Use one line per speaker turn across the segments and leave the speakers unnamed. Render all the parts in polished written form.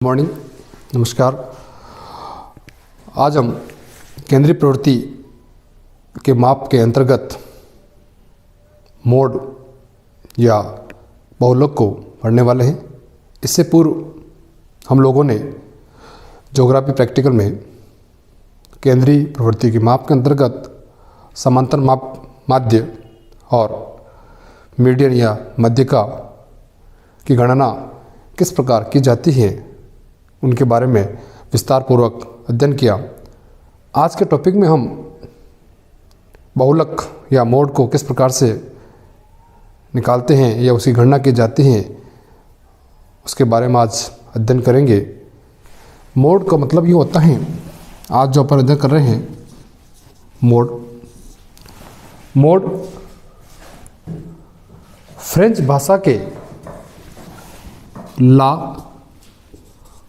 Morning, नमस्कार। आज हम केंद्रीय प्रवृत्ति के माप के अंतर्गत मोड या बहुलक को पढ़ने वाले हैं। इससे पूर्व हम लोगों ने ज्योग्राफी प्रैक्टिकल में केंद्रीय प्रवृत्ति के माप के अंतर्गत समांतर माप, माध्य और मीडियन या मध्यिका की गणना किस प्रकार की जाती है उनके बारे में विस्तार पूर्वक अध्ययन किया। आज के टॉपिक में हम बहुलक या मोड को किस प्रकार से निकालते हैं या उसकी गणना की जाती है उसके बारे में आज अध्ययन करेंगे। मोड का मतलब ये होता है, आज जो अपन अध्ययन कर रहे हैं मोड फ्रेंच भाषा के ला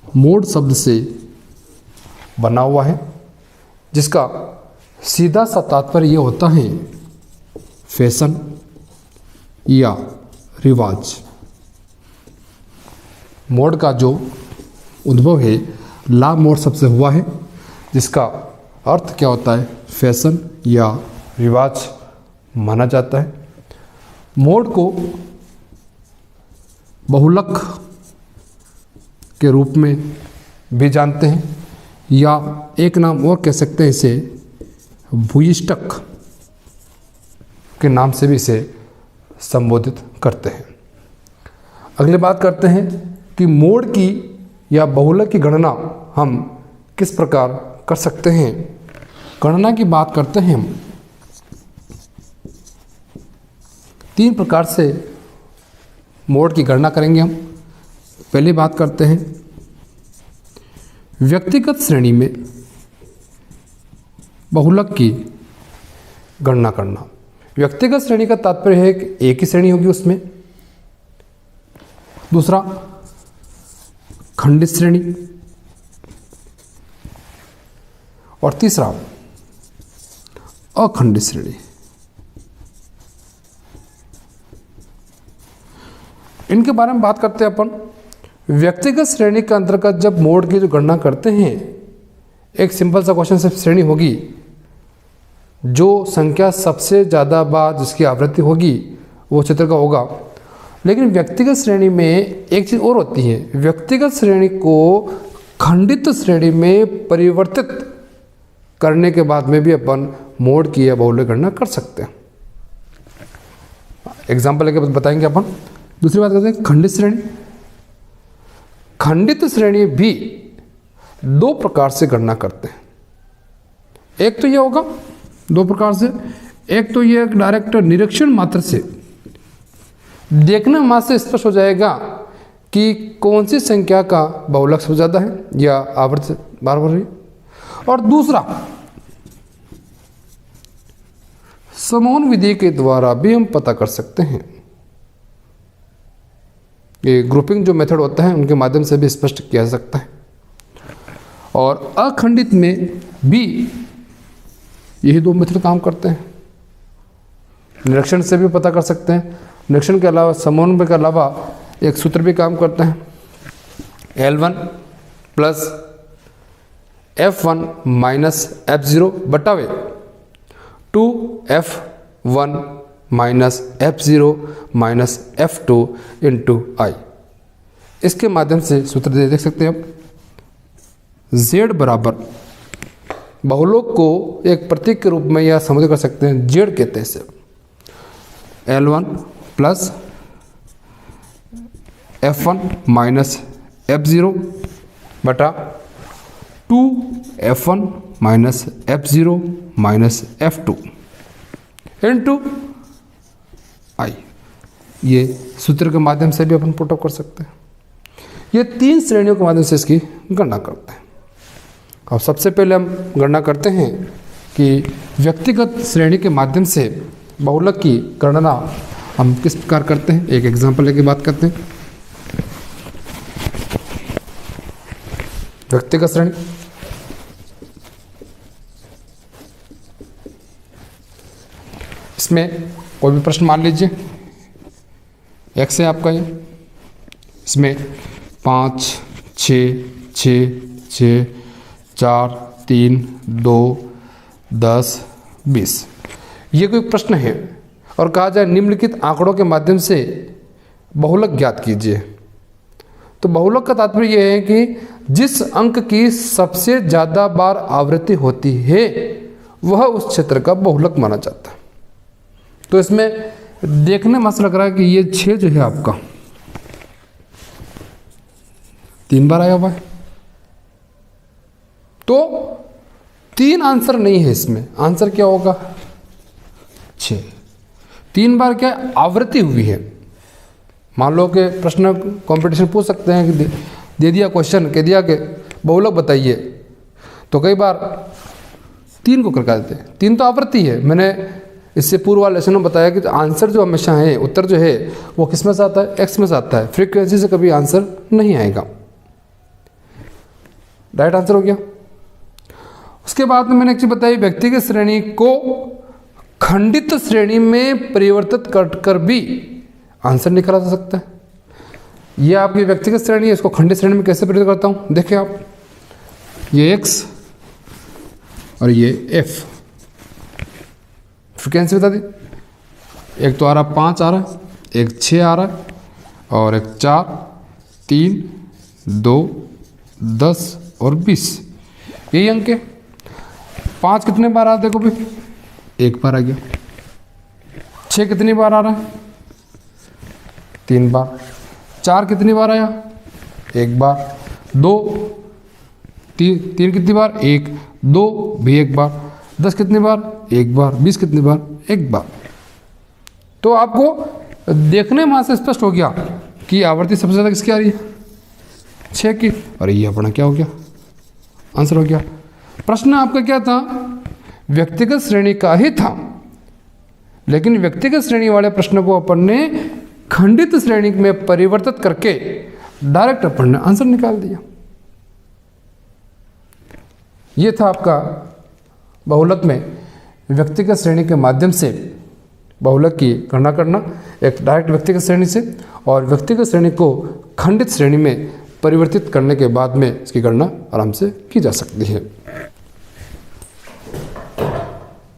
मोड शब्द से बना हुआ है, जिसका सीधा सा तात्पर्य यह होता है फैशन या रिवाज। मोड का जो उद्भव है ला मोड शब्द से हुआ है, जिसका अर्थ क्या होता है, फैशन या रिवाज माना जाता है। मोड को बहुलक के रूप में भी जानते हैं या एक नाम और कह सकते हैं, इसे भूयिष्टक के नाम से भी इसे संबोधित करते हैं। अगली बात करते हैं कि मोड की या बहुलक की गणना हम किस प्रकार कर सकते हैं। गणना की बात करते हैं हम 3 प्रकार से मोड की गणना करेंगे। हम पहली बात करते हैं व्यक्तिगत श्रेणी में बहुलक की गणना करना। व्यक्तिगत श्रेणी का तात्पर्य है कि एक ही श्रेणी होगी उसमें। दूसरा खंडित श्रेणी, और तीसरा अखंडित श्रेणी। इनके बारे में बात करते हैं अपन। व्यक्तिगत श्रेणी के अंतर्गत जब मोड की जो गणना करते हैं, एक सिंपल सा क्वेश्चन से श्रेणी होगी, जो संख्या सबसे ज़्यादा बार जिसकी आवृत्ति होगी वो क्षेत्र का होगा। लेकिन व्यक्तिगत श्रेणी में एक चीज़ और होती है, व्यक्तिगत श्रेणी को खंडित श्रेणी में परिवर्तित करने के बाद में भी अपन मोड की या बहुलक गणना कर सकते हैं। एग्जाम्पल लेके बताएंगे अपन। दूसरी बात करते हैं खंडित श्रेणी। खंडित श्रेणी भी 2 प्रकार से गणना करते हैं। एक तो यह होगा 2 प्रकार से, एक तो यह डायरेक्ट निरीक्षण मात्र से देखने मात्र से स्पष्ट हो जाएगा कि कौन सी संख्या का बहुलक सबसे ज़्यादा है या आवृत्ति बार हो रही है। और दूसरा समूह विधि के द्वारा भी हम पता कर सकते हैं। ये ग्रुपिंग जो मेथड होता है उनके माध्यम से भी स्पष्ट किया जा सकता है। और अखंडित में भी यही 2 मेथड काम करते हैं। निरीक्षण से भी पता कर सकते हैं। निरीक्षण के अलावा समन्वय के अलावा एक सूत्र भी काम करते हैं, L1 plus F1 minus F0 बटावे 2F1 minus F0 minus F2 into I. इसके माध्यम से सूत्र देख सकते हैं आप। Z बराबर बहुलक को एक प्रतीक के रूप में या संबोधित कर सकते हैं, Z कहते हैं इसे। L1 plus F1 minus F0 बटा 2F1 minus F0 minus F2 into आई। ये सूत्र के माध्यम से भी अपन पुट अप कर सकते हैं। ये 3 श्रेणियों के माध्यम से इसकी गणना करते हैं। अब सबसे पहले हम गणना करते हैं कि व्यक्तिगत श्रेणी के माध्यम से बहुलक की गणना हम किस प्रकार करते हैं। एक एग्जांपल लेके बात करते हैं। व्यक्तिगत श्रेणी, इसमें कोई भी प्रश्न मान लीजिए, x है आपका ये, इसमें 5, 6 6 6 4 3 2 10 20। ये कोई प्रश्न है और कहा जाए निम्नलिखित आंकड़ों के माध्यम से बहुलक ज्ञात कीजिए। तो बहुलक का तात्पर्य यह है कि जिस अंक की सबसे ज़्यादा बार आवृत्ति होती है वह उस क्षेत्र का बहुलक माना जाता है। तो इसमें देखने में ऐसा लग रहा है कि ये 6 जो है आपका 3 बार आया हुआ है, तो 3 आंसर नहीं है इसमें। आंसर क्या होगा? 6। 3 बार क्या आवृत्ति हुई है। मान लो कि प्रश्न कंपटीशन पूछ सकते हैं कि दे दिया क्वेश्चन, कह दिया कि बहुलक बताइए, तो कई बार 3 को करका देते हैं। 3 तो आवृत्ति है। मैंने इससे पूर्व वाले लेसन में बताया कि आंसर जो हमेशा है, उत्तर जो है वो किस में से आता है? एक्स में से आता है। फ्रीक्वेंसी से कभी आंसर नहीं आएगा। राइट आंसर हो गया। उसके बाद में मैंने एक चीज बताई, व्यक्तिगत श्रेणी को खंडित श्रेणी में परिवर्तित कर भी आंसर निकाला जा सकता है। ये आपकी व्यक्तिगत श्रेणी है, इसको खंडित श्रेणी में कैसे परिवर्तित करता हूं? देखिए आप, ये एक्स और ये एफ, फ्रिक्वेंसी बता दी। एक तो आ रहा 5 आ रहा है, एक 6 आ रहा है, और एक 4 3 2 10 और 20, यही अंक है। 5 कितने बार आ रहा है? देखो भाई, 1 बार आ गया। 6 कितनी बार आ रहा है? 3 बार। 4 कितनी बार आया? 1 बार। 2 3 कितनी बार? 1 2 भी 1 बार। 10 कितनी बार? 1 बार। 20 कितनी बार? 1 बार। तो आपको देखने में से स्पष्ट हो गया कि आवृत्ति सबसे ज़्यादा किसकी आ रही है? 6 की। और ये अपना क्या हो गया? आंसर हो गया। प्रश्न आपका क्या था? व्यक्तिगत श्रेणी का ही था, लेकिन व्यक्तिगत श्रेणी वाले प्रश्न को अपन ने खंडित श्रेणी में परिवर्तित करके डायरेक्ट अपन ने आंसर निकाल दिया। ये था आपका बहुलक में व्यक्तिगत श्रेणी के माध्यम से बहुलक की गणना करना, एक डायरेक्ट व्यक्तिगत श्रेणी से, और व्यक्तिगत श्रेणी को खंडित श्रेणी में परिवर्तित करने के बाद में इसकी गणना आराम से की जा सकती है।